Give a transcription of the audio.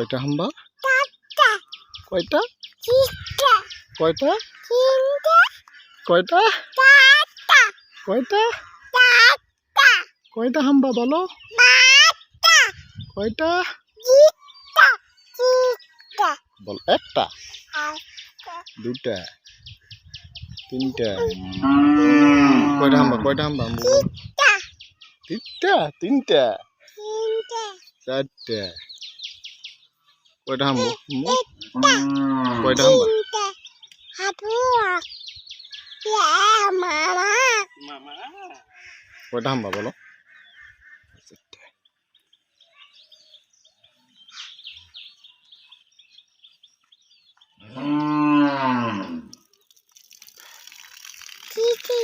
কয়টা হাম্বা? চারটা। কয়টা? তিনটা। কয়টা? তিনটা। কয়টা? চারটা। কয়টা? চারটা। কয়টা হাম্বা বলো? পাঁচটা। কয়টা? তিনটা। তিনটা। বল একটা, একটা। দুটা, তিনটা। কয়টা হাম্বা? কয়টা হাম্বা আম্বু বল? তিনটা। তিনটা, তিনটা, তিনটা। চারটা। কয়টা হাম্বু? একটা। কয়টা হাম্বা? তিনটা। হাবু। মামা। কয়টা হাম্বা বলো? কি কি